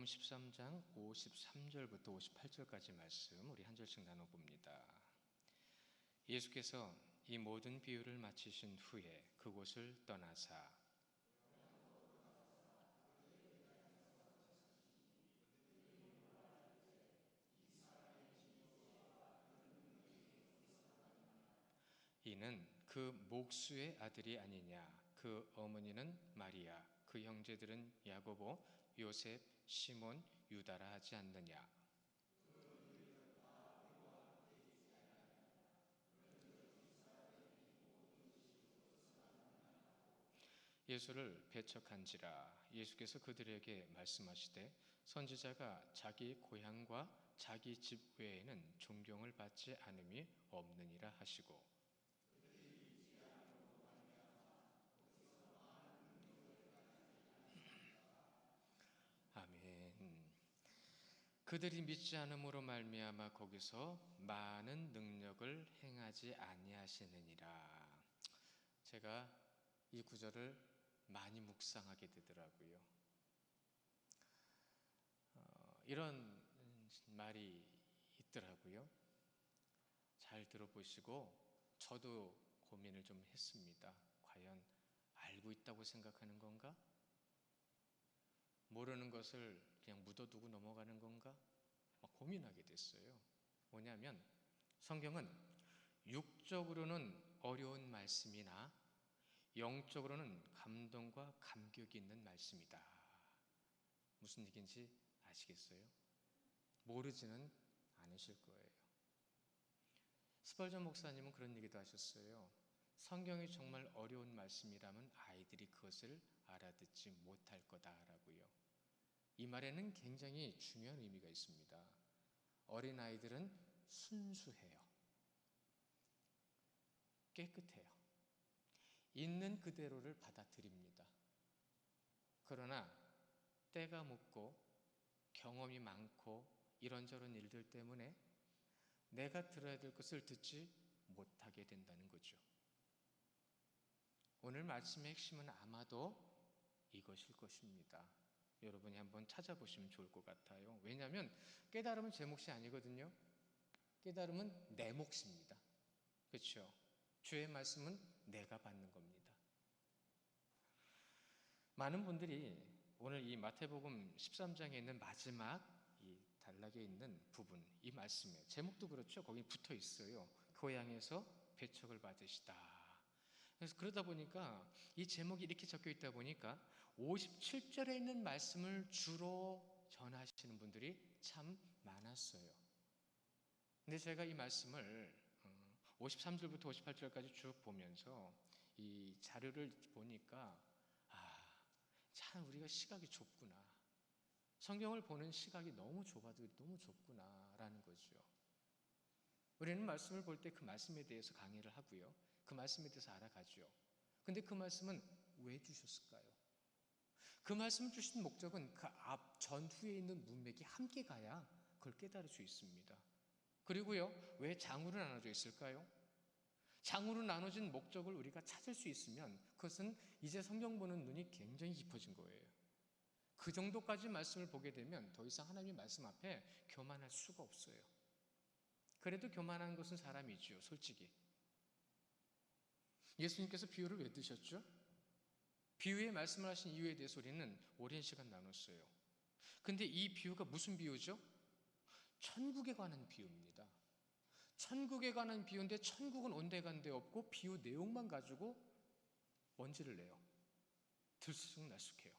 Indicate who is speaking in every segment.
Speaker 1: 13장 53절부터 58절까지 말씀 우리 한 절씩 나눠봅니다. 예수께서 이 모든 비유를 마치신 후에 그곳을 떠나사 이는 그 목수의 아들이 아니냐. 그 어머니는 마리아, 그 형제들은 야고보, 요셉, 시몬, 유다라 하지 않느냐. 예수를 배척한지라. 예수께서 그들에게 말씀하시되 선지자가 자기 고향과 자기 집 외에는 존경을 받지 않음이 없느니라 하시고, 아멘. 그들이 믿지 않음으로 말미암아 거기서 많은 능력을 행하지 아니하시느니라. 제가 이 구절을 많이 묵상하게 되더라고요. 이런 말이 있더라고요. 잘 들어보시고 저도 고민을 좀 했습니다. 과연 알고 있다고 생각하는 건가? 모르는 것을 그냥 묻어두고 넘어가는 건가? 막 고민하게 됐어요. 뭐냐면 성경은 육적으로는 어려운 말씀이나 영적으로는 감동과 감격이 있는 말씀이다. 무슨 얘기인지 아시겠어요? 모르지는 않으실 거예요. 스펄전 목사님은 그런 얘기도 하셨어요. 성경이 정말 어려운 말씀이라면 아이들이 그것을 알아듣지 못할 거다라고요. 이 말에는 굉장히 중요한 의미가 있습니다. 어린아이들은 순수해요. 깨끗해요. 있는 그대로를 받아들입니다. 그러나 때가 묻고 경험이 많고 이런저런 일들 때문에 내가 들어야 될 것을 듣지 못하게 된다는 거죠. 오늘 말씀의 핵심은 아마도 이것일 것입니다. 여러분이 한번 찾아보시면 좋을 것 같아요. 왜냐하면 깨달음은 제 몫이 아니거든요. 깨달음은 내 몫입니다. 그렇죠? 주의 말씀은 내가 받는 겁니다. 많은 분들이 오늘 이 마태복음 13장에 있는 마지막 이 단락에 있는 부분, 이 말씀에 제목도 그렇죠. 거기 붙어 있어요. 고향에서 배척을 받으시다. 그래서 그러다 보니까 이 제목이 이렇게 적혀 있다 보니까 57절에 있는 말씀을 주로 전하시는 분들이 참 많았어요. 근데 제가 이 말씀을 53절부터 58절까지 쭉 보면서 이 자료를 보니까 참 우리가 시각이 좁구나. 성경을 보는 시각이 너무 좁아도 너무 좁구나라는 거죠. 우리는 말씀을 볼 때 그 말씀에 대해서 강의를 하고요. 그 말씀에 대해서 알아가죠. 근데 그 말씀은 왜 주셨을까요? 그 말씀을 주신 목적은 그 앞 전후에 있는 문맥이 함께 가야 그걸 깨달을 수 있습니다. 그리고요, 왜 장으로 나눠져 있을까요? 장으로 나눠진 목적을 우리가 찾을 수 있으면 그것은 이제 성경 보는 눈이 굉장히 깊어진 거예요. 그 정도까지 말씀을 보게 되면 더 이상 하나님의 말씀 앞에 교만할 수가 없어요. 그래도 교만한 것은 사람이지요, 솔직히. 예수님께서 비유를 왜 드셨죠? 비유의 말씀을 하신 이유에 대해서 우리는 오랜 시간 나눴어요. 근데 이 비유가 무슨 비유죠? 천국에 관한 비유입니다. 천국에 관한 비유인데 천국은 온데간데 없고 비유 내용만 가지고 먼지를 내요. 들쑥날쑥해요.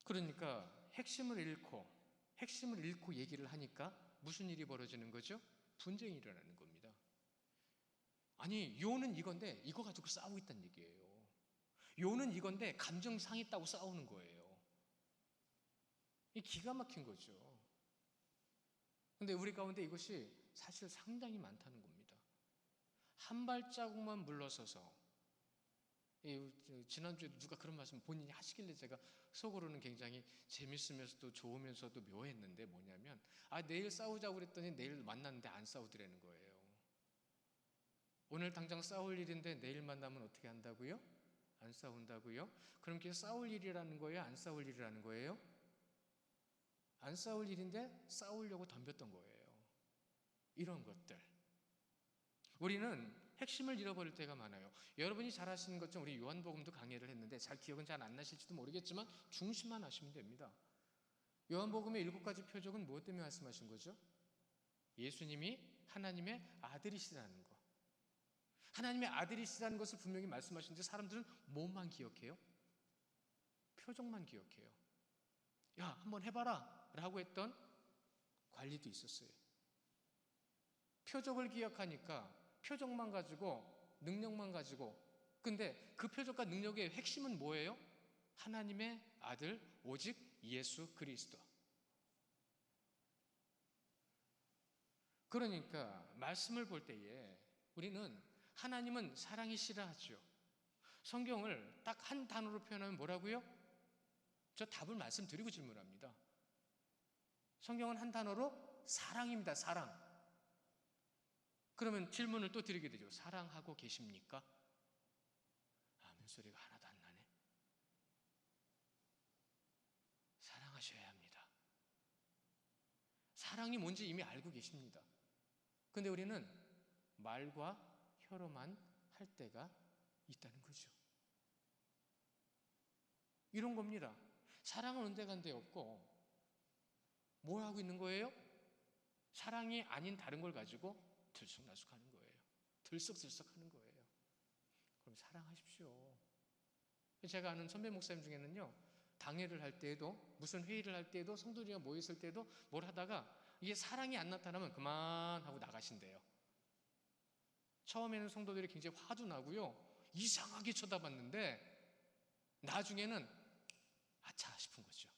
Speaker 1: 그러니까 핵심을 잃고 얘기를 하니까 무슨 일이 벌어지는 거죠? 분쟁이 일어나는 겁니다. 아니, 요는 이건데 이거 가지고 싸우고 있다는 얘기예요. 요는 이건데 감정 상했다고 싸우는 거예요. 이 기가 막힌 거죠. 근데 우리 가운데 이것이 사실 상당히 많다는 겁니다. 한 발자국만 물러서서, 지난주에 누가 그런 말씀 본인이 하시길래 제가 속으로는 굉장히 재밌으면서도 좋으면서도 묘했는데 뭐냐면 내일 싸우자고 그랬더니 내일 만났는데 안 싸우더라는 거예요. 오늘 당장 싸울 일인데 내일 만나면 어떻게 한다고요? 안 싸운다고요? 그럼 그게 싸울 일이라는 거예요? 안 싸울 일이라는 거예요? 안 싸울 일인데 싸우려고 덤볐던 거예요. 이런 것들. 우리는 핵심을 잃어버릴 때가 많아요. 여러분이 잘 아시는 것처럼 우리 요한복음도 강의를 했는데 잘 기억은 잘 안 나실지도 모르겠지만 중심만 아시면 됩니다. 요한복음의 7가지 표적은 무엇 때문에 말씀하신 거죠? 예수님이 하나님의 아들이시라는 거. 하나님의 아들이시라는 것을 분명히 말씀하시는데 사람들은 뭐만 기억해요? 표적만 기억해요. 야, 한번 해봐라 라고 했던 관리도 있었어요. 표적을 기억하니까 표적만 가지고 능력만 가지고, 근데 그 표적과 능력의 핵심은 뭐예요? 하나님의 아들 오직 예수 그리스도. 그러니까 말씀을 볼 때에 우리는 하나님은 사랑이시라 하죠. 성경을 딱 한 단어로 표현하면 뭐라고요? 저 답을 말씀드리고 질문합니다. 성경은 한 단어로 사랑입니다. 사랑. 그러면 질문을 또 드리게 되죠. 사랑하고 계십니까? 아멘 소리가 하나도 안 나네. 사랑하셔야 합니다. 사랑이 뭔지 이미 알고 계십니다. 근데 우리는 말과 혀로만 할 때가 있다는 거죠. 이런 겁니다. 사랑은 온데간데 없고 뭘 하고 있는 거예요? 사랑이 아닌 다른 걸 가지고 들쑥날쑥하는 거예요. 들썩들썩하는 거예요. 그럼 사랑하십시오. 제가 아는 선배 목사님 중에는요, 당회를 할 때에도 무슨 회의를 할 때에도 성도들이 모였을 때도 뭘 하다가 이게 사랑이 안 나타나면 그만하고 나가신대요. 처음에는 성도들이 굉장히 화도 나고요, 이상하게 쳐다봤는데 나중에는 아차 싶은 거죠.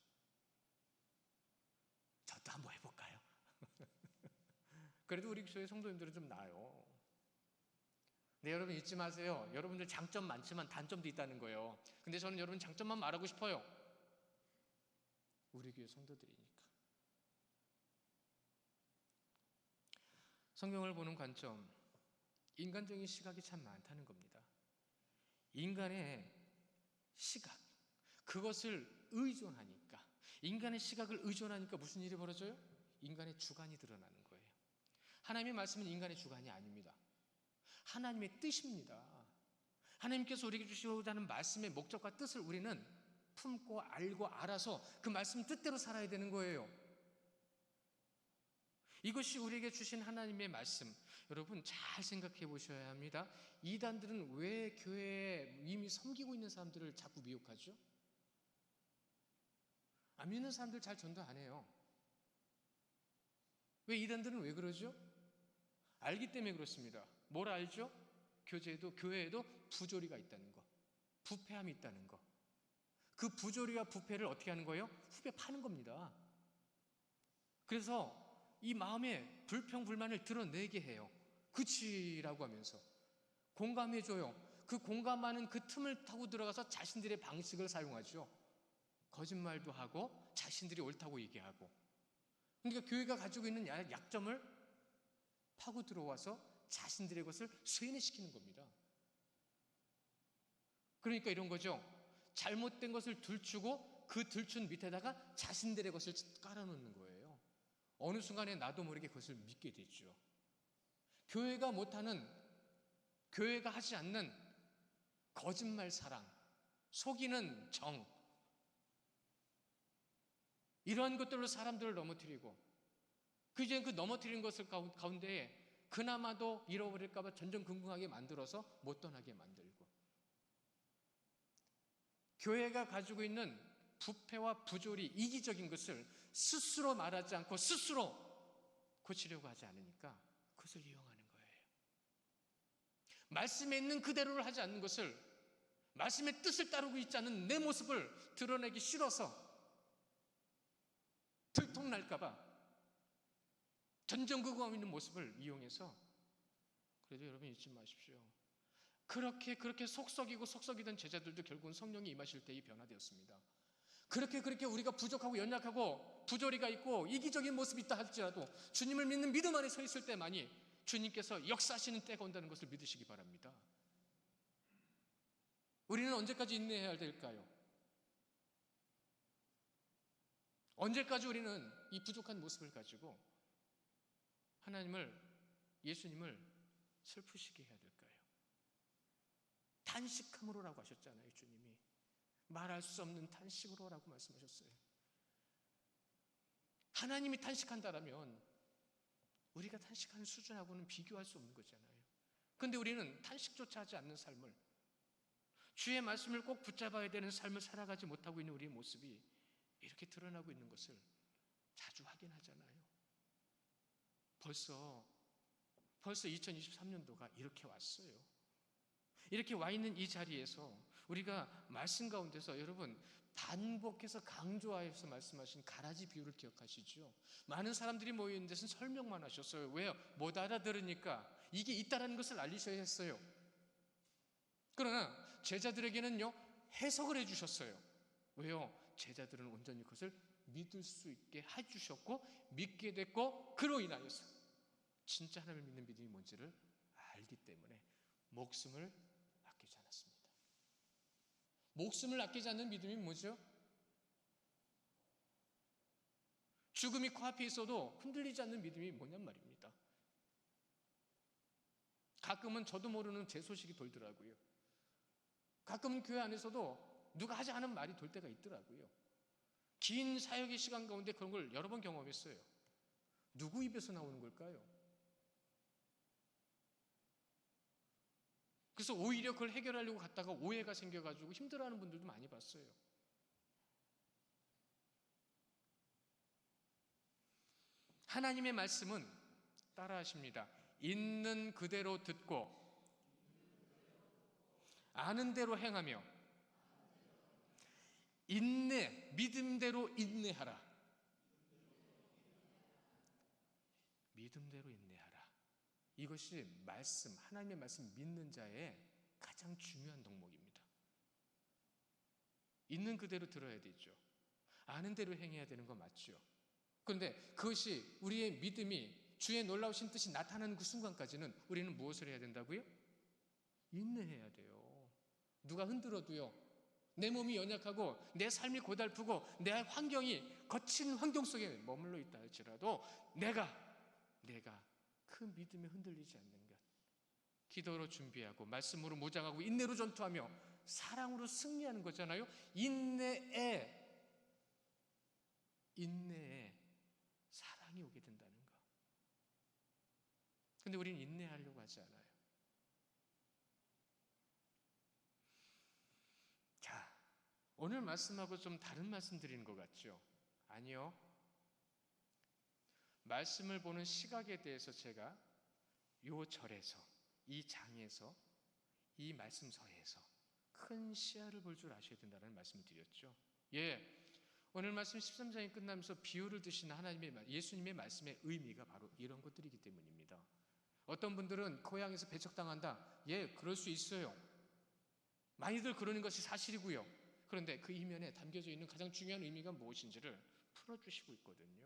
Speaker 1: 저도 한번 해볼까요? 그래도 우리 교회 성도님들은 좀 나아요. 네, 여러분 잊지 마세요. 여러분들 장점 많지만 단점도 있다는 거예요. 근데 저는 여러분 장점만 말하고 싶어요. 우리 교회 성도들이니까. 성경을 보는 관점, 인간적인 시각이 참 많다는 겁니다. 인간의 시각, 그것을 의존하니까, 인간의 시각을 의존하니까 무슨 일이 벌어져요? 인간의 주관이 드러나는 거예요. 하나님의 말씀은 인간의 주관이 아닙니다. 하나님의 뜻입니다. 하나님께서 우리에게 주시고자 하는 말씀의 목적과 뜻을 우리는 품고 알고 알아서 그 말씀 뜻대로 살아야 되는 거예요. 이것이 우리에게 주신 하나님의 말씀, 여러분 잘 생각해 보셔야 합니다. 이단들은 왜 교회에 이미 섬기고 있는 사람들을 자꾸 미혹하죠? 안 믿는 사람들 잘 전도 안 해요. 왜 이단들은 왜 그러죠? 알기 때문에 그렇습니다. 뭘 알죠? 교회에도 부조리가 있다는 거, 부패함이 있다는 거. 그 부조리와 부패를 어떻게 하는 거예요? 후배 파는 겁니다. 그래서 이 마음의 불평불만을 드러내게 해요. 그치라고 하면서 공감해줘요. 그 공감하는 그 틈을 타고 들어가서 자신들의 방식을 사용하죠. 거짓말도 하고 자신들이 옳다고 얘기하고. 그러니까 교회가 가지고 있는 약점을 파고 들어와서 자신들의 것을 쇠뇌시키는 겁니다. 그러니까 이런 거죠. 잘못된 것을 들추고 그 들춘 밑에다가 자신들의 것을 깔아놓는 거예요. 어느 순간에 나도 모르게 그것을 믿게 되죠. 교회가 못하는, 교회가 하지 않는 거짓말 사랑, 속이는 정, 이러한 것들로 사람들을 넘어뜨리고, 이제 그 넘어뜨린 것을 가운데에 그나마도 잃어버릴까봐 전전긍긍하게 만들어서 못 떠나게 만들고, 교회가 가지고 있는 부패와 부조리, 이기적인 것을 스스로 말하지 않고 스스로 고치려고 하지 않으니까 그것을 이용하는 거예요. 말씀에 있는 그대로를 하지 않는 것을, 말씀의 뜻을 따르고 있지 않은 내 모습을 드러내기 싫어서 들통날까봐 전전긍긍하고 있는 모습을 이용해서, 그래도 여러분 잊지 마십시오. 그렇게 속썩이던 제자들도 결국은 성령이 임하실 때에 변화되었습니다. 그렇게 우리가 부족하고 연약하고 부조리가 있고 이기적인 모습이 있다 할지라도 주님을 믿는 믿음 안에 서 있을 때만이 주님께서 역사하시는 때가 온다는 것을 믿으시기 바랍니다. 우리는 언제까지 인내해야 될까요? 언제까지 우리는 이 부족한 모습을 가지고 예수님을 슬프시게 해야 될까요? 탄식함으로라고 하셨잖아요, 주님이. 말할 수 없는 탄식으로라고 말씀하셨어요. 하나님이 탄식한다라면 우리가 탄식하는 수준하고는 비교할 수 없는 거잖아요. 그런데 우리는 탄식조차 하지 않는 삶을, 주의 말씀을 꼭 붙잡아야 되는 삶을 살아가지 못하고 있는 우리의 모습이 이렇게 드러나고 있는 것을 자주 확인하잖아요. 벌써 2023년도가 이렇게 왔어요. 이렇게 와 있는 이 자리에서 우리가 말씀 가운데서 여러분 반복해서 강조하여서 말씀하신 가라지 비유를 기억하시죠? 많은 사람들이 모여 있는 데서는 설명만 하셨어요. 왜요? 못 알아들으니까 이게 있다라는 것을 알리셔야 했어요. 그러나 제자들에게는요, 해석을 해주셨어요. 왜요? 제자들은 온전히 그것을 믿을 수 있게 해주셨고 믿게 됐고, 그로 인하여서 진짜 하나님을 믿는 믿음이 뭔지를 알기 때문에 목숨을 아끼지 않았습니다. 목숨을 아끼지 않는 믿음이 뭐죠? 죽음이 코앞에 있어도 흔들리지 않는 믿음이 뭐냔 말입니다. 가끔은 저도 모르는 제 소식이 돌더라고요. 가끔은 교회 안에서도 누가 하지 않은 말이 돌 때가 있더라고요. 긴 사역의 시간 가운데 그런 걸 여러 번 경험했어요. 누구 입에서 나오는 걸까요? 그래서 오히려 그걸 해결하려고 갔다가 오해가 생겨가지고 힘들어하는 분들도 많이 봤어요. 하나님의 말씀은 따라하십니다. 있는 그대로 듣고 아는 대로 행하며 믿음대로 인내하라. 믿음대로 인내하라. 이것이 하나님의 말씀 믿는 자의 가장 중요한 덕목입니다. 있는 그대로 들어야 되죠. 아는 대로 행해야 되는 거 맞죠. 그런데 그것이 우리의 믿음이 주의 놀라우신 뜻이 나타나는 그 순간까지는 우리는 무엇을 해야 된다고요? 인내해야 돼요. 누가 흔들어도요, 내 몸이 연약하고 내 삶이 고달프고 내 환경이 거친 환경 속에 머물러 있다 할지라도 내가 그 믿음에 흔들리지 않는 것, 기도로 준비하고 말씀으로 무장하고 인내로 전투하며 사랑으로 승리하는 거잖아요. 인내에 사랑이 오게 된다는 거. 근데 우리는 인내하려고 하지 않아요. 자, 오늘 말씀하고 좀 다른 말씀 드리는 것 같죠? 아니요. 말씀을 보는 시각에 대해서 제가 이 절에서, 이 장에서, 이 말씀서에서 큰 시야를 볼 줄 아셔야 된다는 말씀을 드렸죠. 오늘 말씀 13장이 끝나면서 비유를 드시는 예수님의 말씀의 의미가 바로 이런 것들이기 때문입니다. 어떤 분들은 고향에서 배척당한다. 그럴 수 있어요. 많이들 그러는 것이 사실이고요. 그런데 그 이면에 담겨져 있는 가장 중요한 의미가 무엇인지를 풀어주시고 있거든요.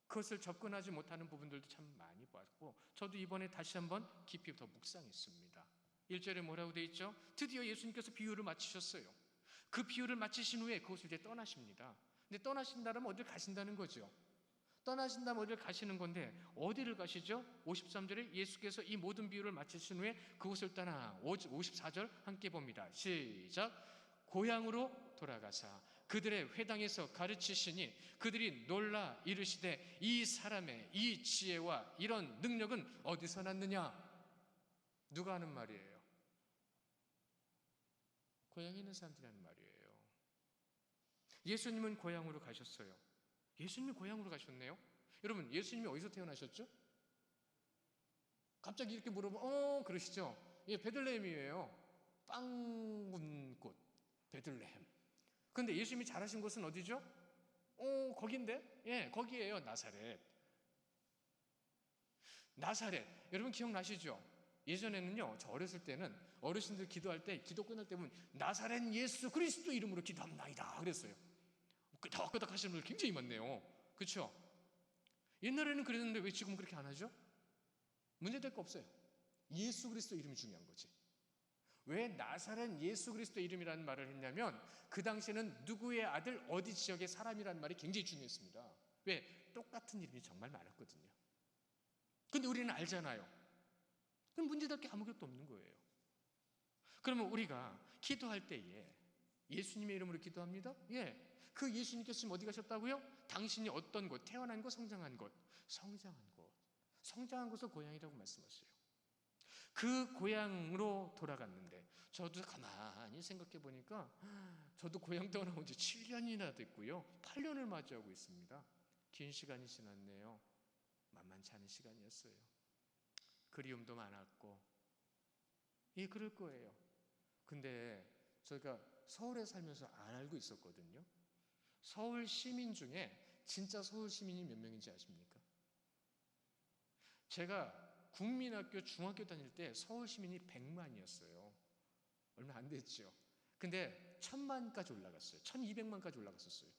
Speaker 1: 그것을 접근하지 못하는 부분들도 참 많이 봤고, 저도 이번에 다시 한번 깊이 더 묵상했습니다. 1절에 뭐라고 되어 있죠? 드디어 예수님께서 비유를 마치셨어요. 그 비유를 마치신 후에 그것을 이제 떠나십니다. 근데 떠나신다면 어딜 가신다는 거죠. 떠나신다면 어딜 가시는 건데 어디를 가시죠? 53절에 예수께서 이 모든 비유를 마치신 후에 그곳을 떠나 54절 함께 봅니다. 시작. 고향으로 돌아가사 그들의 회당에서 가르치시니 그들이 놀라 이르시되 이 사람의 이 지혜와 이런 능력은 어디서 났느냐? 누가 하는 말이에요? 고향에 있는 사람들이 하는 말이에요. 예수님은 고향으로 가셨어요. 예수님이 고향으로 가셨네요. 여러분, 예수님이 어디서 태어나셨죠? 갑자기 이렇게 물어보면 그러시죠. 베들레헴이에요. 빵 군 곳 베들레헴. 그런데 예수님이 자라신 곳은 어디죠? 거긴데? 거기에요. 나사렛. 여러분 기억나시죠? 예전에는요, 저 어렸을 때는 어르신들 기도할 때, 기도 끝날 때 보면 나사렛 예수 그리스도 이름으로 기도합나이다 그랬어요. 끄덕끄덕 하시는 분들 굉장히 많네요. 그렇죠? 옛날에는 그랬는데 왜 지금 그렇게 안 하죠? 문제될 거 없어요. 예수 그리스도 이름이 중요한 거지. 왜 나사렛 예수 그리스도 이름이라는 말을 했냐면 그 당시에는 누구의 아들 어디 지역의 사람이라는 말이 굉장히 중요했습니다. 왜? 똑같은 이름이 정말 많았거든요. 근데 우리는 알잖아요. 그럼 문제될 게 아무것도 없는 거예요. 그러면 우리가 기도할 때에 예수님의 이름으로 기도합니다. 예. 그 예수님께서 지금 어디 가셨다고요? 당신이 어떤 곳, 태어난 곳, 성장한 곳, 성장한 곳을 고향이라고 말씀하세요. 그 고향으로 돌아갔는데 저도 가만히 생각해 보니까 저도 고향 떠나온 지 7년이나 됐고요. 8년을 맞이하고 있습니다. 긴 시간이 지났네요. 만만치 않은 시간이었어요. 그리움도 많았고 예, 그럴 거예요. 근데 저희가 서울에 살면서 안 알고 있었거든요. 서울 시민 중에 진짜 서울 시민이 몇 명인지 아십니까? 제가 국민학교 중학교 다닐 때 서울 시민이 100만이었어요. 얼마 안 됐죠. 근데 1000만까지 올라갔어요. 1200만까지 올라갔었어요.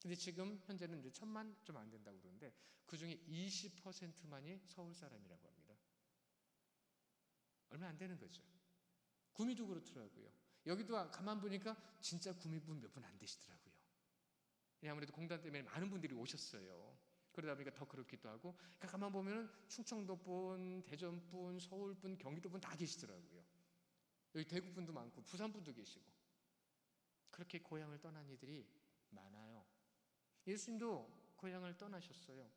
Speaker 1: 근데 지금 현재는 이제 1000만 좀 안 된다고 그러는데 그 중에 20%만이 서울 사람이라고 합니다. 얼마 안 되는 거죠. 구미도 그렇더라고요. 여기도 가만 보니까 진짜 구미분 몇 분 안 되시더라고요. 아무래도 공단 때문에 많은 분들이 오셨어요. 그러다 보니까 더 그렇기도 하고, 그러니까 가만 보면은 충청도분, 대전분, 서울분, 경기도분 다 계시더라고요. 여기 대구분도 많고 부산분도 계시고 그렇게 고향을 떠난 이들이 많아요. 예수님도 고향을 떠나셨어요.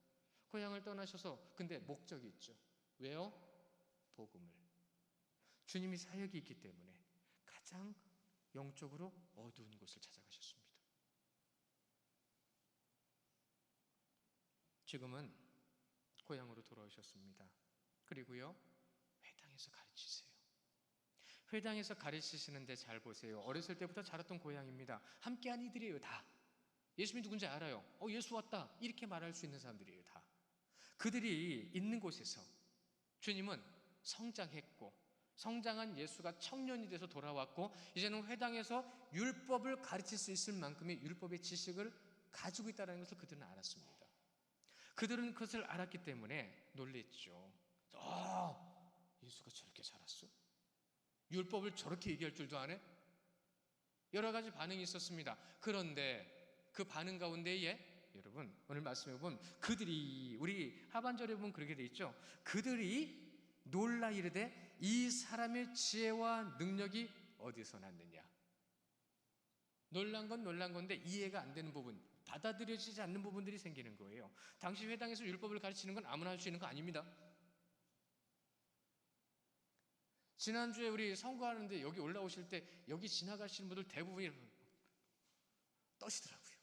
Speaker 1: 고향을 떠나셔서 근데 목적이 있죠. 왜요? 복음을. 주님이 사역이 있기 때문에 가장 영적으로 어두운 곳을 찾아가셨습니다. 지금은 고향으로 돌아오셨습니다. 그리고요, 회당에서 가르치세요. 회당에서 가르치시는데 잘 보세요. 어렸을 때부터 자랐던 고향입니다. 함께한 이들이에요, 다. 예수님이 누군지 알아요. 예수 왔다. 이렇게 말할 수 있는 사람들이에요, 다. 그들이 있는 곳에서 주님은 성장했고, 성장한 예수가 청년이 돼서 돌아왔고, 이제는 회당에서 율법을 가르칠 수 있을 만큼의 율법의 지식을 가지고 있다는 것을 그들은 알았습니다. 그들은 그것을 알았기 때문에 놀랬죠. 예수가 저렇게 자랐어? 율법을 저렇게 얘기할 줄도 아네? 여러 가지 반응이 있었습니다. 그런데 그 반응 가운데에 여러분 오늘 말씀해 보면 그들이 우리 하반절에 보면 그렇게 돼 있죠. 그들이 놀라 이르되 이 사람의 지혜와 능력이 어디서 났느냐. 놀란 건 놀란 건데 이해가 안 되는 부분, 받아들여지지 않는 부분들이 생기는 거예요. 당시 회당에서 율법을 가르치는 건 아무나 할 수 있는 거 아닙니다. 지난주에 우리 선거하는데 여기 올라오실 때 여기 지나가시는 분들 대부분이 떠시더라고요.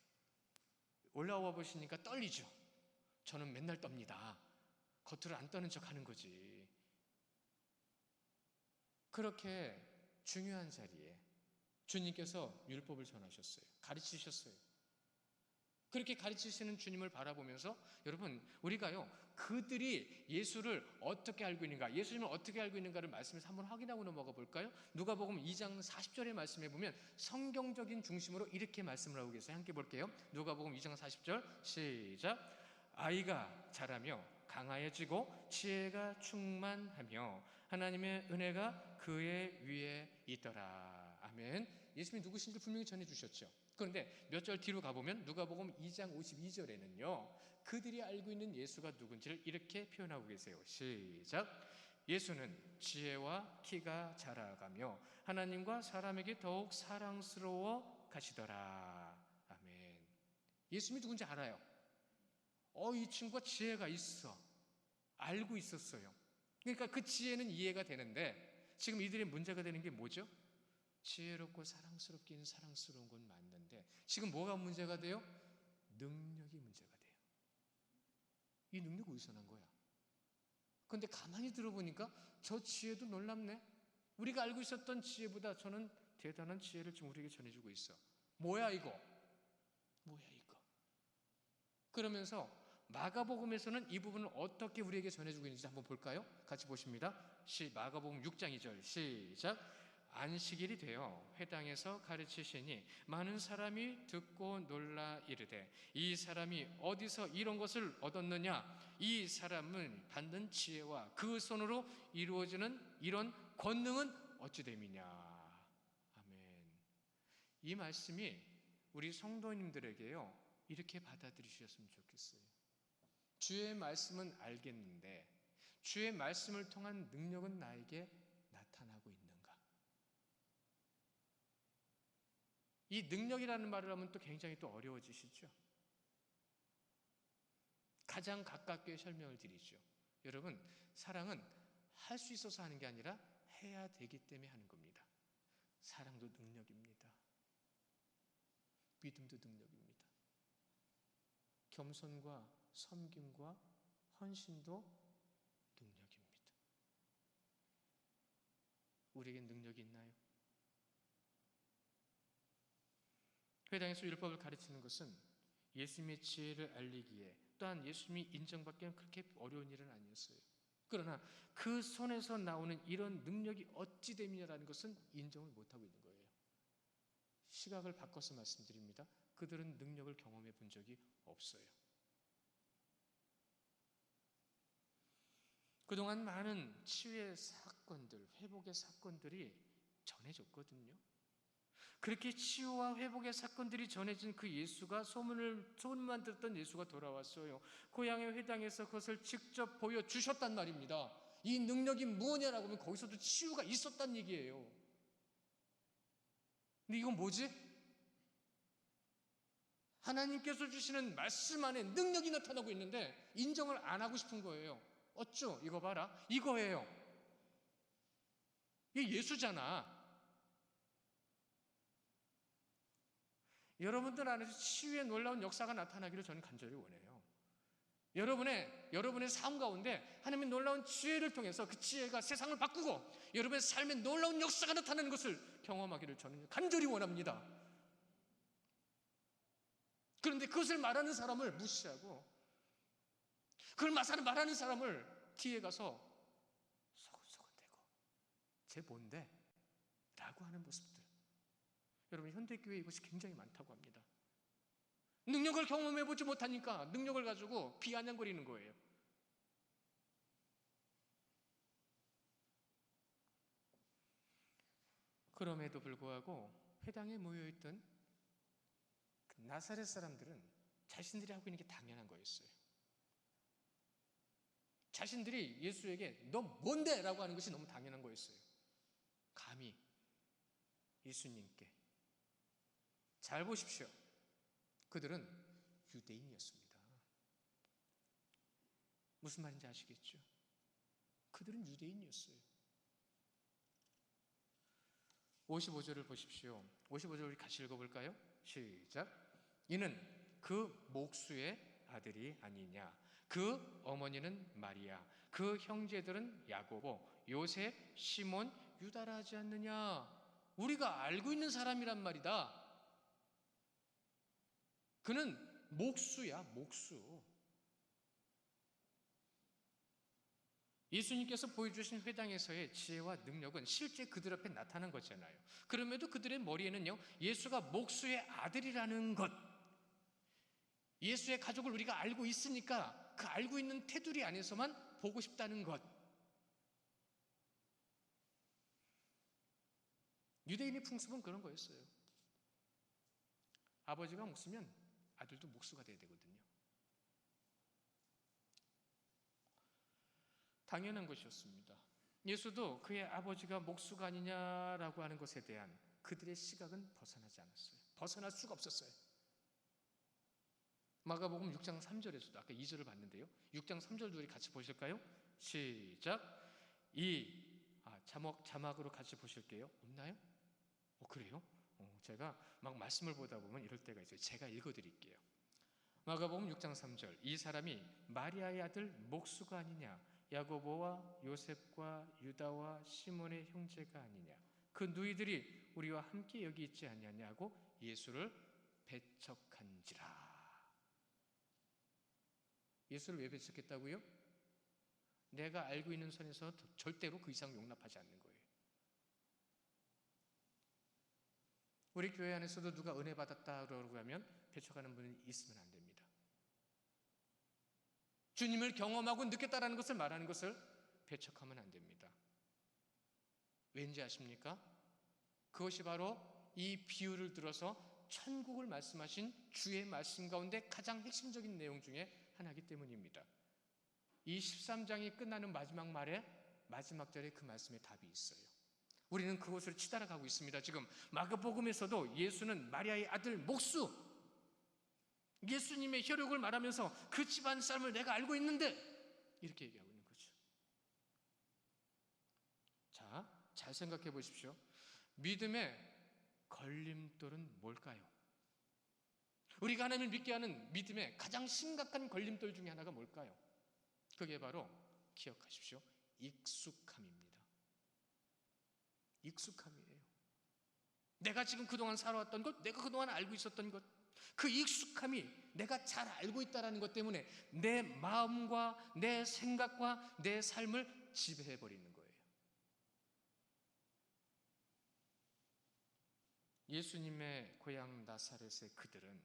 Speaker 1: 올라와 보시니까 떨리죠. 저는 맨날 떱니다. 겉으로 안 떠는 척 하는 거지. 그렇게 중요한 자리에 주님께서 율법을 전하셨어요. 가르치셨어요. 그렇게 가르치시는 주님을 바라보면서 여러분 우리가요 그들이 예수를 어떻게 알고 있는가, 예수님을 어떻게 알고 있는가를 말씀에서 한번 확인하고 넘어가 볼까요? 누가복음 2장 40절의 말씀에 보면 성경적인 중심으로 이렇게 말씀을 하고 계세요. 함께 볼게요. 누가복음 2장 40절 시작. 아이가 자라며 강하여지고 지혜가 충만하며 하나님의 은혜가 그의 위에 있더라. 아멘. 예수님이 누구신지 분명히 전해주셨죠. 그런데 몇 절 뒤로 가보면 누가복음 2장 52절에는요 그들이 알고 있는 예수가 누군지를 이렇게 표현하고 계세요. 시작. 예수는 지혜와 키가 자라가며 하나님과 사람에게 더욱 사랑스러워 가시더라. 아멘. 예수님이 누군지 알아요. 이 친구가 지혜가 있어. 알고 있었어요. 그러니까 그 지혜는 이해가 되는데 지금 이들의 문제가 되는 게 뭐죠? 지혜롭고 사랑스럽긴 사랑스러운 건 맞는데 지금 뭐가 문제가 돼요? 능력이 문제가 돼요. 이 능력 어디서 난 거야? 그런데 가만히 들어보니까 저 지혜도 놀랍네. 우리가 알고 있었던 지혜보다 저는 대단한 지혜를 지금 우리에게 전해주고 있어. 뭐야 이거? 그러면서 마가복음에서는 이 부분을 어떻게 우리에게 전해주고 있는지 한번 볼까요? 같이 보십니다. 마가복음 6장 2절 시작. 안식일이 되어 회당에서 가르치시니 많은 사람이 듣고 놀라 이르되 이 사람이 어디서 이런 것을 얻었느냐. 이 사람은 받는 지혜와 그 손으로 이루어지는 이런 권능은 어찌 됨이냐. 아멘. 이 말씀이 우리 성도님들에게요, 이렇게 받아들이셨으면 좋겠어요. 주의 말씀은 알겠는데 주의 말씀을 통한 능력은 나에게 나타나고 있는가? 이 능력이라는 말을 하면 또 굉장히 또 어려워지시죠? 가장 가깝게 설명을 드리죠. 여러분, 사랑은 할 수 있어서 하는 게 아니라 해야 되기 때문에 하는 겁니다. 사랑도 능력입니다. 믿음도 능력입니다. 겸손과 섬김과 헌신도 능력입니다. 우리에겐 능력이 있나요? 회당에서 율법을 가르치는 것은 예수님의 지혜를 알리기에, 또한 예수님이 인정받기엔 그렇게 어려운 일은 아니었어요. 그러나 그 손에서 나오는 이런 능력이 어찌 됨이냐라는 것은 인정을 못하고 있는 거예요. 시각을 바꿔서 말씀드립니다. 그들은 능력을 경험해 본 적이 없어요. 그동안 많은 치유의 사건들, 회복의 사건들이 전해졌거든요. 그렇게 치유와 회복의 사건들이 전해진 그 예수가, 소문만 듣던 예수가 돌아왔어요. 고향의 회당에서 그것을 직접 보여주셨단 말입니다. 이 능력이 무엇이냐라고 하면 거기서도 치유가 있었단 얘기예요. 근데 이건 뭐지? 하나님께서 주시는 말씀 안에 능력이 나타나고 있는데 인정을 안 하고 싶은 거예요. 어쩌? 이거 봐라. 이거예요. 이게 예수잖아. 여러분들 안에서 치유의 놀라운 역사가 나타나기를 저는 간절히 원해요. 여러분의 삶 가운데 하나님의 놀라운 지혜를 통해서 그 지혜가 세상을 바꾸고 여러분의 삶에 놀라운 역사가 나타나는 것을 경험하기를 저는 간절히 원합니다. 그런데 그것을 말하는 사람을 무시하고 그걸 말하는 사람을 뒤에 가서 소곤소곤대고 쟤 뭔데? 라고 하는 모습들. 여러분, 현대교회에 이것이 굉장히 많다고 합니다. 능력을 경험해보지 못하니까 능력을 가지고 비아냥거리는 거예요. 그럼에도 불구하고 회당에 모여있던 그 나사렛 사람들은 자신들이 하고 있는 게 당연한 거였어요. 자신들이 예수에게 너 뭔데? 라고 하는 것이 너무 당연한 거였어요. 감히 예수님께. 잘 보십시오. 그들은 유대인이었습니다. 무슨 말인지 아시겠죠? 그들은 유대인이었어요. 55절을 보십시오. 55절 우리 같이 읽어볼까요? 시작. 이는 그 목수의 아들이 아니냐. 그 어머니는 마리아, 그 형제들은 야고보, 요셉, 시몬, 유다라 하지 않느냐. 우리가 알고 있는 사람이란 말이다. 그는 목수야, 목수. 예수님께서 보여주신 회당에서의 지혜와 능력은 실제 그들 앞에 나타난 거잖아요. 그럼에도 그들의 머리에는요, 예수가 목수의 아들이라는 것, 예수의 가족을 우리가 알고 있으니까 그 알고 있는 테두리 안에서만 보고 싶다는 것. 유대인의 풍습은 그런 거였어요. 아버지가 목수면 아들도 목수가 돼야 되거든요. 당연한 것이었습니다. 예수도 그의 아버지가 목수가 아니냐라고 하는 것에 대한 그들의 시각은 벗어나지 않았어요. 벗어날 수가 없었어요. 마가복음 6장 3절에서도 아까 2절을 봤는데요. 6장 3절도 우리 같이 보실까요? 시작. 자막으로 같이 보실게요. 없나요? 그래요? 제가 막 말씀을 보다 보면 이럴 때가 있어요. 제가 읽어드릴게요. 마가복음 6장 3절. 이 사람이 마리아의 아들 목수가 아니냐, 야고보와 요셉과 유다와 시몬의 형제가 아니냐, 그 누이들이 우리와 함께 여기 있지 아니하냐고 예수를 배척한지라. 예수를 왜 배척했다고요? 내가 알고 있는 선에서 절대로 그 이상 용납하지 않는 거예요. 우리 교회 안에서도 누가 은혜 받았다고 하면 배척하는 분이 있으면 안 됩니다. 주님을 경험하고 느꼈다라는 것을 말하는 것을 배척하면 안 됩니다. 왠지 아십니까? 그것이 바로 이 비유를 들어서 천국을 말씀하신 주의 말씀 가운데 가장 핵심적인 내용 중에 하나이기 때문입니다. 이 13장이 끝나는 마지막 말에 마지막 절에 그 말씀에 답이 있어요. 우리는 그것을 치달아가고 있습니다. 지금 마가복음에서도 예수는 마리아의 아들 목수, 예수님의 혈육을 말하면서 그 집안 사람을 내가 알고 있는데 이렇게 얘기하고 있는 거죠. 자, 잘 생각해 보십시오. 믿음의 걸림돌은 뭘까요? 우리가 하나님을 믿게 하는 믿음의 가장 심각한 걸림돌 중에 하나가 뭘까요? 그게 바로 기억하십시오. 익숙함입니다. 익숙함이에요. 내가 지금 그동안 살아왔던 것, 내가 그동안 알고 있었던 것, 그 익숙함이 내가 잘 알고 있다는 것 때문에 내 마음과 내 생각과 내 삶을 지배해버리는 거예요. 예수님의 고향 나사렛의 그들은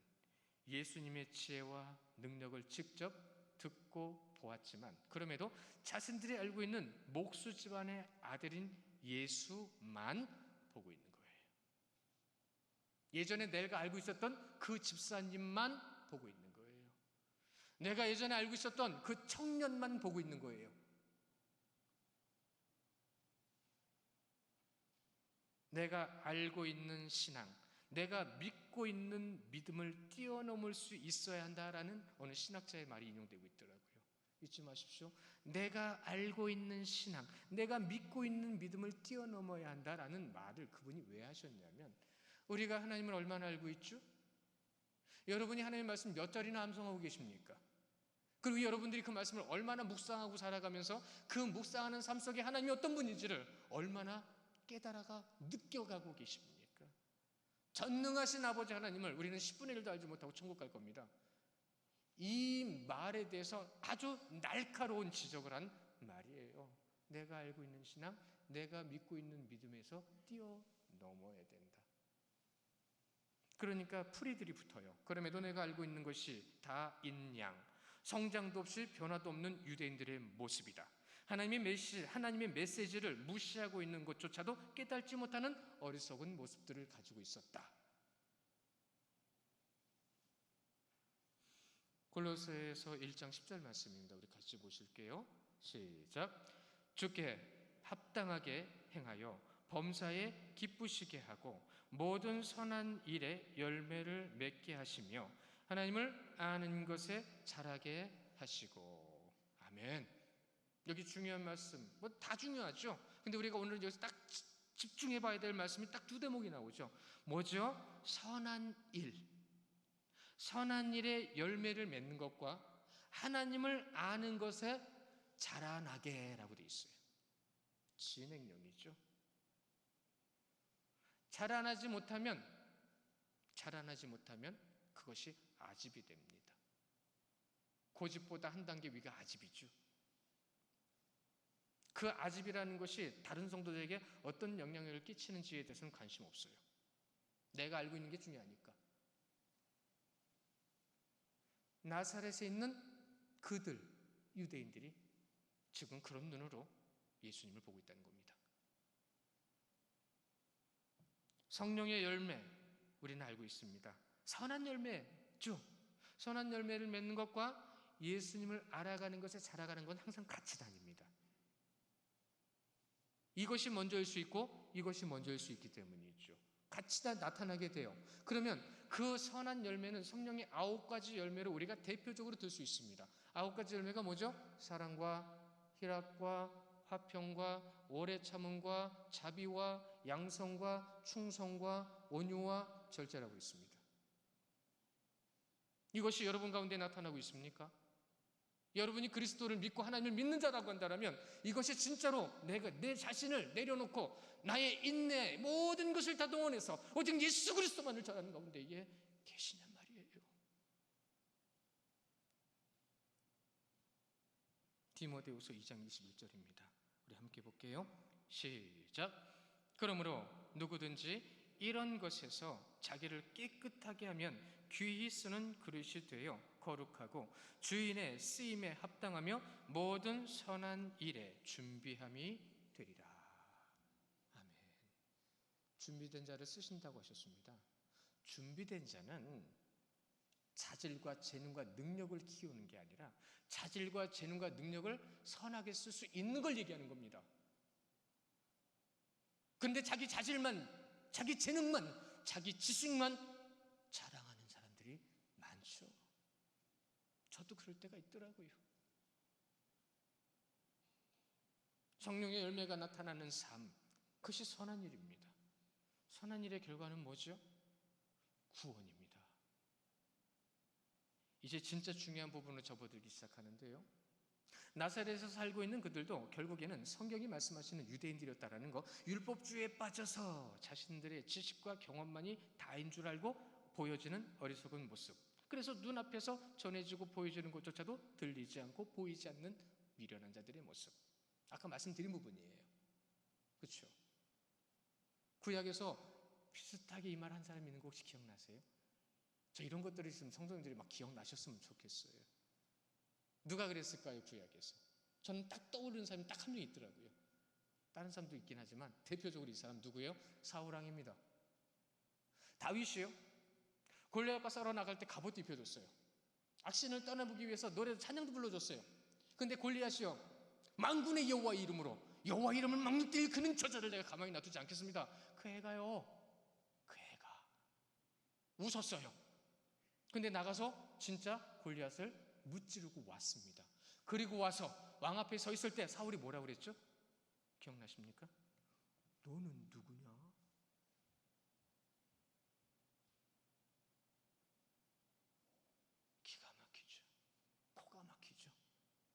Speaker 1: 예수님의 지혜와 능력을 직접 듣고 보았지만 그럼에도 자신들이 알고 있는 목수 집안의 아들인 예수만 보고 있는 거예요. 예전에 내가 알고 있었던 그 집사님만 보고 있는 거예요. 내가 예전에 알고 있었던 그 청년만 보고 있는 거예요. 내가 알고 있는 신앙, 내가 믿고 있는 믿음을 뛰어넘을 수 있어야 한다라는 어느 신학자의 말이 인용되고 있더라고요. 잊지 마십시오. 내가 알고 있는 신앙, 내가 믿고 있는 믿음을 뛰어넘어야 한다라는 말을 그분이 왜 하셨냐면, 우리가 하나님을 얼마나 알고 있죠? 여러분이 하나님의 말씀 몇 절이나 암송하고 계십니까? 그리고 여러분들이 그 말씀을 얼마나 묵상하고 살아가면서 그 묵상하는 삶 속에 하나님이 어떤 분인지를 얼마나 깨달아가 느껴가고 계십니까? 전능하신 아버지 하나님을 우리는 10분의 1도 알지 못하고 천국 갈 겁니다. 이 말에 대해서 아주 날카로운 지적을 한 말이에요. 내가 알고 있는 신앙, 내가 믿고 있는 믿음에서 뛰어넘어야 된다. 그러니까 풀이들이 붙어요. 그럼에도 내가 알고 있는 것이 다 인양, 성장도 없이 변화도 없는 유대인들의 모습이다. 하나님의 메시지를 무시하고 있는 것조차도 깨닫지 못하는 어리석은 모습들을 가지고 있었다. 골로새서 1장 10절 말씀입니다. 우리 같이 보실게요. 시작. 주께 합당하게 행하여 범사에 기쁘시게 하고 모든 선한 일에 열매를 맺게 하시며 하나님을 아는 것에 자라게 하시고. 아멘. 여기 중요한 말씀, 뭐 다 중요하죠. 근데 우리가 오늘 여기서 딱 집중해 봐야 될 말씀이 딱 두 대목이 나오죠. 뭐죠? 선한 일. 선한 일에 열매를 맺는 것과 하나님을 아는 것에 자라나게라고 되어 있어요. 진행형이죠. 자라나지 못하면 그것이 아집이 됩니다. 고집보다 한 단계 위가 아집이죠. 그 아집이라는 것이 다른 성도들에게 어떤 영향력을 끼치는지에 대해서는 관심 없어요. 내가 알고 있는 게 중요하니까. 나사렛에 있는 그들, 유대인들이 지금 그런 눈으로 예수님을 보고 있다는 겁니다. 성령의 열매, 우리는 알고 있습니다. 선한 열매죠. 선한 열매를 맺는 것과 예수님을 알아가는 것에 자라가는 건 항상 같이 다닙니다. 이것이 먼저일 수 있고 이것이 먼저일 수 있기 때문이죠. 같이 다 나타나게 돼요. 그러면 그 선한 열매는 성령의 9가지 열매로 우리가 대표적으로 들 수 있습니다. 9가지 열매가 뭐죠? 사랑과 희락과 화평과 오래 참음과 자비와 양성과 충성과 온유와 절제라고 있습니다. 이것이 여러분 가운데 나타나고 있습니까? 여러분이 그리스도를 믿고 하나님을 믿는 자라고 한다면 이것이 진짜로 내가 내 자신을 내려놓고 나의 인내 모든 것을 다 동원해서 오직 예수 그리스도만을 전하는 가운데에 계시냔 말이에요. 디모데후서 2장 21절입니다. 우리 함께 볼게요. 시작. 그러므로 누구든지 이런 것에서 자기를 깨끗하게 하면 귀히 쓰는 그릇이 되어 거룩하고 주인의 쓰임에 합당하며 모든 선한 일에 준비함이 되리라. 아멘. 준비된 자를 쓰신다고 하셨습니다. 준비된 자는 자질과 재능과 능력을 키우는 게 아니라 자질과 재능과 능력을 선하게 쓸 수 있는 걸 얘기하는 겁니다. 그런데 자기 자질만, 자기 재능만, 자기 지식만 자랑하는 사람들이 많죠. 저도 그럴 때가 있더라고요. 성령의 열매가 나타나는 삶, 그것이 선한 일입니다. 선한 일의 결과는 뭐죠? 구원입니다. 이제 진짜 중요한 부분으로 접어들기 시작하는데요. 나사렛에서 살고 있는 그들도 결국에는 성경이 말씀하시는 유대인들이었다라는 거, 율법주의에 빠져서 자신들의 지식과 경험만이 다인 줄 알고 보여지는 어리석은 모습. 그래서 눈앞에서 전해지고 보여지는 것조차도 들리지 않고 보이지 않는 미련한 자들의 모습. 아까 말씀드린 부분이에요. 그렇죠? 구약에서 비슷하게 이 말 한 사람 있는 거 혹시 기억나세요? 저 이런 것들이 있으면 성도님들이 막 기억나셨으면 좋겠어요. 누가 그랬을까요? 구약에서. 저는 딱 떠오르는 사람이 딱 한 명 있더라고요. 다른 사람도 있긴 하지만 대표적으로 이 사람 누구예요? 사울왕입니다. 다윗이요. 골리앗과 싸러 나갈 때 갑옷도 입혀줬어요. 악신을 떠나보기 위해서 노래도 찬양도 불러줬어요. 근데 골리앗이요, 만군의 여호와의 이름으로, 여호와 이름을 막론뛸 그는 저자를 내가 가만히 놔두지 않겠습니다. 그 애가요, 그 애가 웃었어요. 근데 나가서 진짜 골리앗을 무찌르고 왔습니다. 그리고 와서 왕 앞에 서 있을 때 사울이 뭐라고 그랬죠? 기억나십니까? 너는 누구냐? 기가 막히죠. 코가 막히죠.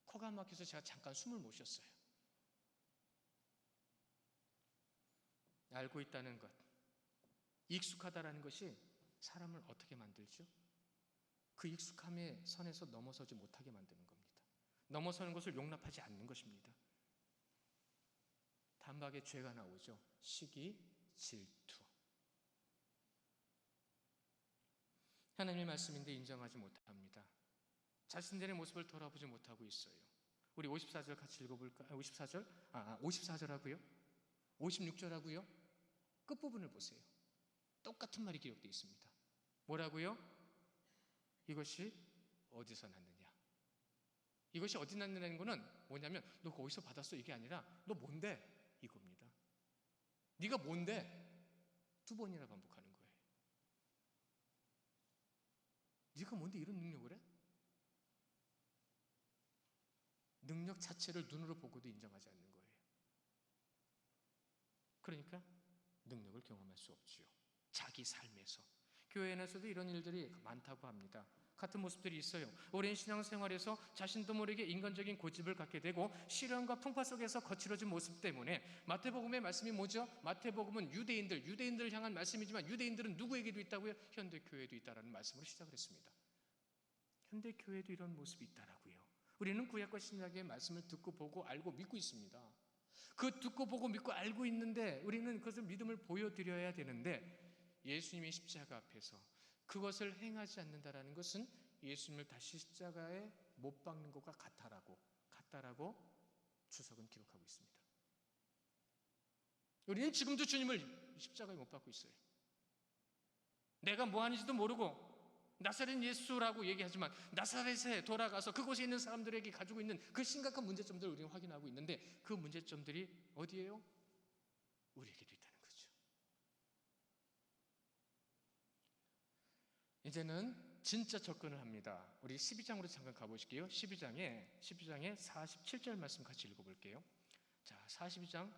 Speaker 1: 코가 막혀서 제가 잠깐 숨을 못 쉬었어요. 알고 있다는 것, 익숙하다라는 것이 사람을 어떻게 만들죠? 그 익숙함의 선에서 넘어서지 못하게 만드는 겁니다. 넘어서는 것을 용납하지 않는 것입니다. 단박에 죄가 나오죠. 시기, 질투. 하나님의 말씀인데 인정하지 못합니다. 자신들의 모습을 돌아보지 못하고 있어요. 우리 54절 같이 읽어볼까요? 54절 하고요. 56절 하고요. 끝부분을 보세요. 똑같은 말이 기록되어 있습니다. 뭐라고요? 이것이 어디서 났느냐? 이것이 어디 났느냐는 거는 뭐냐면 너 어디서 받았어? 이게 아니라 너 뭔데? 이겁니다. 네가 뭔데? 2번이나 반복하는 거예요. 네가 뭔데 이런 능력을 해? 능력 자체를 눈으로 보고도 인정하지 않는 거예요. 그러니까 능력을 경험할 수 없지요. 자기 삶에서. 교회 안에서도 이런 일들이 많다고 합니다. 같은 모습들이 있어요. 오랜 신앙생활에서 자신도 모르게 인간적인 고집을 갖게 되고 시련과 풍파 속에서 거칠어진 모습 때문에 마태복음의 말씀이 뭐죠? 마태복음은 유대인들 향한 말씀이지만 유대인들은 누구에게도 있다고요? 현대교회에도 있다라는 말씀으로 시작을 했습니다. 현대교회에도 이런 모습이 있다라고요. 우리는 구약과 신약의 말씀을 듣고 보고 알고 믿고 있습니다. 그 듣고 보고 믿고 알고 있는데 우리는 그것을 믿음을 보여드려야 되는데 예수님의 십자가 앞에서 그것을 행하지 않는다라는 것은 예수님을 다시 십자가에 못 박는 것과 같다라고 주석은 기록하고 있습니다. 우리는 지금도 주님을 십자가에 못 박고 있어요. 내가 뭐 하는지도 모르고 나사렛 예수라고 얘기하지만 나사렛에 돌아가서 그곳에 있는 사람들에게 가지고 있는 그 심각한 문제점들을 우리는 확인하고 있는데 그 문제점들이 어디예요? 우리에게도 있다는 거죠. 이제는 진짜 접근을 합니다. 우리 12장으로 잠깐 가보실게요. 12장에 47절 말씀 같이 읽어볼게요. 자, 12장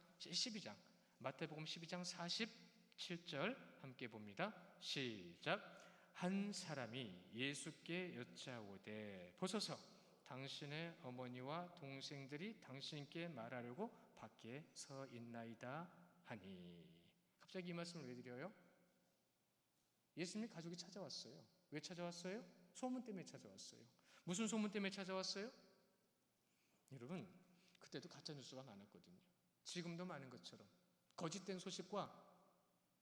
Speaker 1: 마태복음 12장 47절 함께 봅니다. 시작. 한 사람이 예수께 여짜오되 보소서 당신의 어머니와 동생들이 당신께 말하려고 밖에 서 있나이다 하니. 갑자기 이 말씀을 왜 드려요? 예수님의 가족이 찾아왔어요. 왜 찾아왔어요? 소문 때문에 찾아왔어요. 무슨 소문 때문에 찾아왔어요? 여러분, 그때도 가짜뉴스가 많았거든요. 지금도 많은 것처럼 거짓된 소식과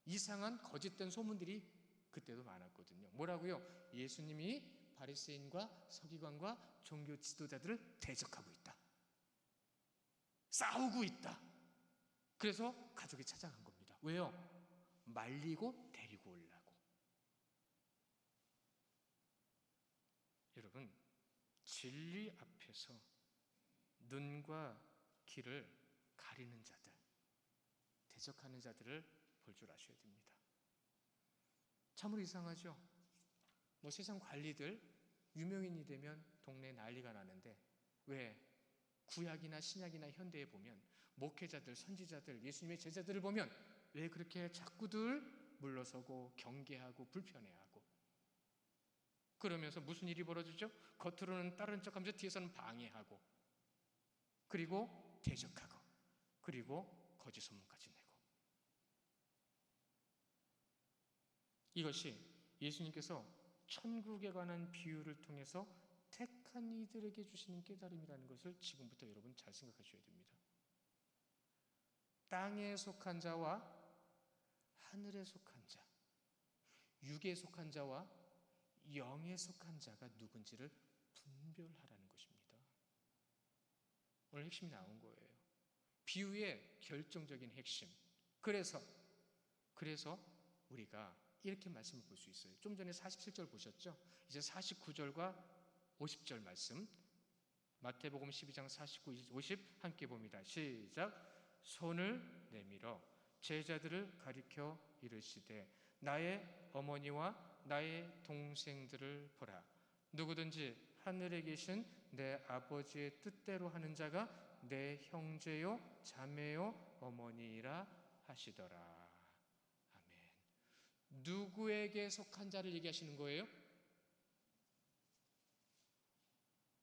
Speaker 1: 이상한 거짓된 소문들이 그때도 많았거든요. 뭐라고요? 예수님이 바리새인과 서기관과 종교 지도자들을 대적하고 있다. 싸우고 있다. 그래서 가족이 찾아간 겁니다. 왜요? 말리고 데리고 오려고. 여러분, 진리 앞에서 눈과 귀를 가리는 자들, 대적하는 자들을 볼 줄 아셔야 됩니다. 참으로 이상하죠? 뭐 세상 관리들 유명인이 되면 동네에 난리가 나는데, 왜 구약이나 신약이나 현대에 보면 목회자들, 선지자들, 예수님의 제자들을 보면 왜 그렇게 자꾸들 물러서고 경계하고 불편해하고, 그러면서 무슨 일이 벌어지죠? 겉으로는 따르는 척하면서 뒤에서는 방해하고, 그리고 대적하고, 그리고 거짓 소문까지 내고. 이것이 예수님께서 천국에 관한 비유를 통해서 택한 이들에게 주시는 깨달음이라는 것을 지금부터 여러분 잘 생각하셔야 됩니다. 땅에 속한 자와 하늘에 속한 자, 육에 속한 자와 영에 속한 자가 누군지를 분별하라는 것입니다. 오늘 핵심이 나온 거예요. 비유의 결정적인 핵심. 그래서 우리가 이렇게 말씀을 볼 수 있어요. 좀 전에 47절 보셨죠? 이제 49절과 50절 말씀, 마태복음 12장 49, 50 함께 봅니다. 시작. 손을 내밀어 제자들을 가리켜 이르시되 나의 어머니와 나의 동생들을 보라. 누구든지 하늘에 계신 내 아버지의 뜻대로 하는 자가 내 형제요 자매요 어머니이라 하시더라. 누구에게 속한 자를 얘기하시는 거예요?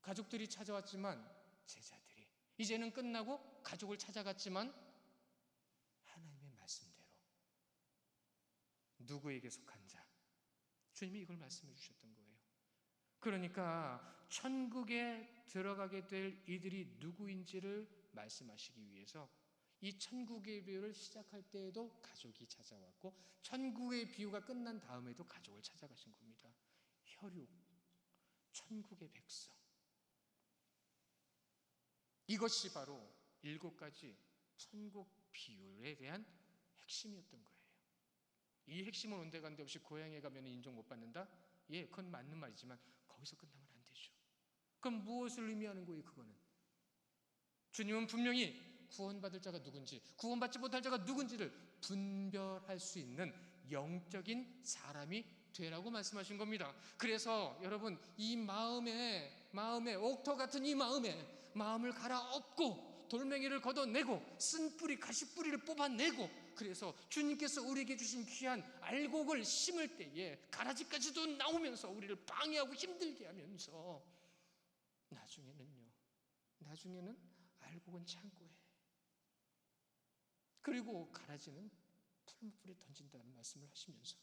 Speaker 1: 가족들이 찾아왔지만 제자들이, 이제는 끝나고 가족을 찾아갔지만 하나님의 말씀대로 누구에게 속한 자, 주님이 이걸 말씀해 주셨던 거예요. 그러니까 천국에 들어가게 될 이들이 누구인지를 말씀하시기 위해서 이 천국의 비유를 시작할 때에도 가족이 찾아왔고, 천국의 비유가 끝난 다음에도 가족을 찾아가신 겁니다. 혈육, 천국의 백성. 이것이 바로 7가지 천국 비유에 대한 핵심이었던 거예요. 이 핵심은 온데간데 없이 고향에 가면 인정 못 받는다? 예, 그건 맞는 말이지만 거기서 끝나면 안 되죠. 그럼 무엇을 의미하는 거예요, 그거는? 주님은 분명히 구원받을 자가 누군지, 구원받지 못할 자가 누군지를 분별할 수 있는 영적인 사람이 되라고 말씀하신 겁니다. 그래서 여러분, 이 마음에 옥토 같은 이 마음을 갈아엎고 돌멩이를 걷어내고 쓴뿌리, 가시뿌리를 뽑아내고, 그래서 주님께서 우리에게 주신 귀한 알곡을 심을 때에 가라지까지도 나오면서 우리를 방해하고 힘들게 하면서 나중에는 알곡은 창고에, 그리고 가라지는 풀무불에 던진다는 말씀을 하시면서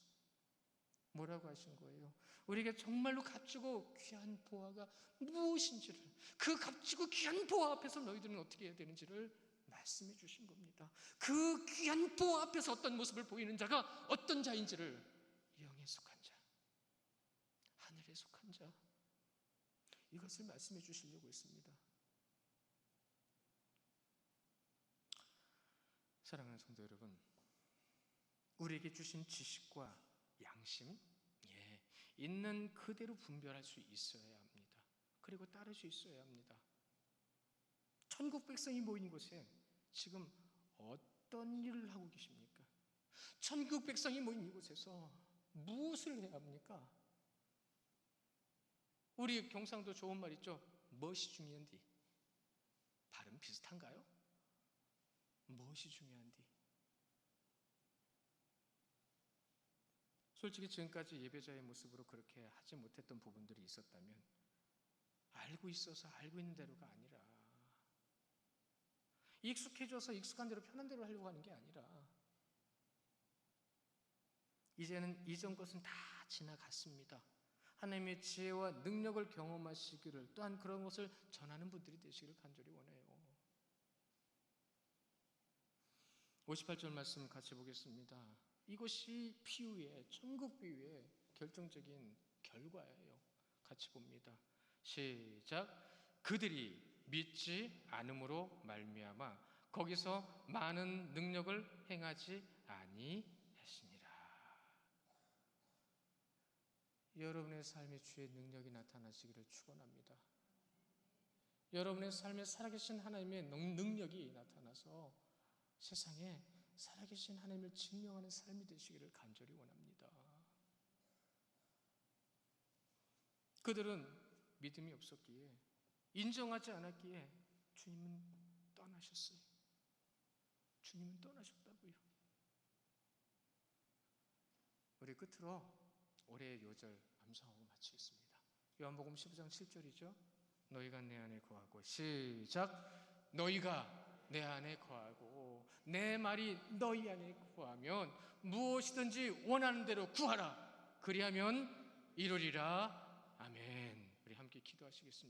Speaker 1: 뭐라고 하신 거예요? 우리에게 정말로 값지고 귀한 보화가 무엇인지를, 그 값지고 귀한 보화 앞에서 너희들은 어떻게 해야 되는지를 말씀해 주신 겁니다. 그 귀한 보화 앞에서 어떤 모습을 보이는 자가 어떤 자인지를, 영에 속한 자, 하늘에 속한 자, 이것을 말씀해 주시려고 했습니다. 사랑하는 성도 여러분, 우리에게 주신 지식과 양심, 있는 그대로 분별할 수 있어야 합니다. 그리고 따를 수 있어야 합니다. 천국 백성이 모인 곳에 지금 어떤 일을 하고 계십니까? 천국 백성이 모인 이곳에서 무엇을 해야 합니까? 우리 경상도 좋은 말 있죠? 무엇이 중요한디? 발음 비슷한가요? 무엇이 중요한디? 솔직히 지금까지 예배자의 모습으로 그렇게 하지 못했던 부분들이 있었다면, 알고 있어서 알고 있는 대로가 아니라, 익숙해져서 익숙한 대로 편한 대로 하려고 하는 게 아니라, 이제는 이전 것은 다 지나갔습니다. 하나님의 지혜와 능력을 경험하시기를, 또한 그런 것을 전하는 분들이 되시기를 간절히 원해요. 58절 말씀 같이 보겠습니다. 이것이 비유의, 천국 비유의 결정적인 결과예요. 같이 봅니다. 시작. 그들이 믿지 않음으로 말미암아 거기서 많은 능력을 행하지 아니하시니라. 여러분의 삶의 주의 능력이 나타나시기를 축원합니다. 여러분의 삶에 살아계신 하나님의 능력이 나타나서 세상에 살아계신 하나님을 증명하는 삶이 되시기를 간절히 원합니다. 그들은 믿음이 없었기에, 인정하지 않았기에 주님은 떠나셨어요. 주님은 떠나셨다고요. 우리 끝으로 올해의 요절 암송하고 마치겠습니다. 요한복음 15장 7절이죠. 너희가 내 안에 거하고, 시작. 너희가 내 안에 거하고 내 말이 너희 안에 거하면 무엇이든지 원하는 대로 구하라. 그리하면 이루리라. 아멘. 우리 함께 기도하시겠습니다.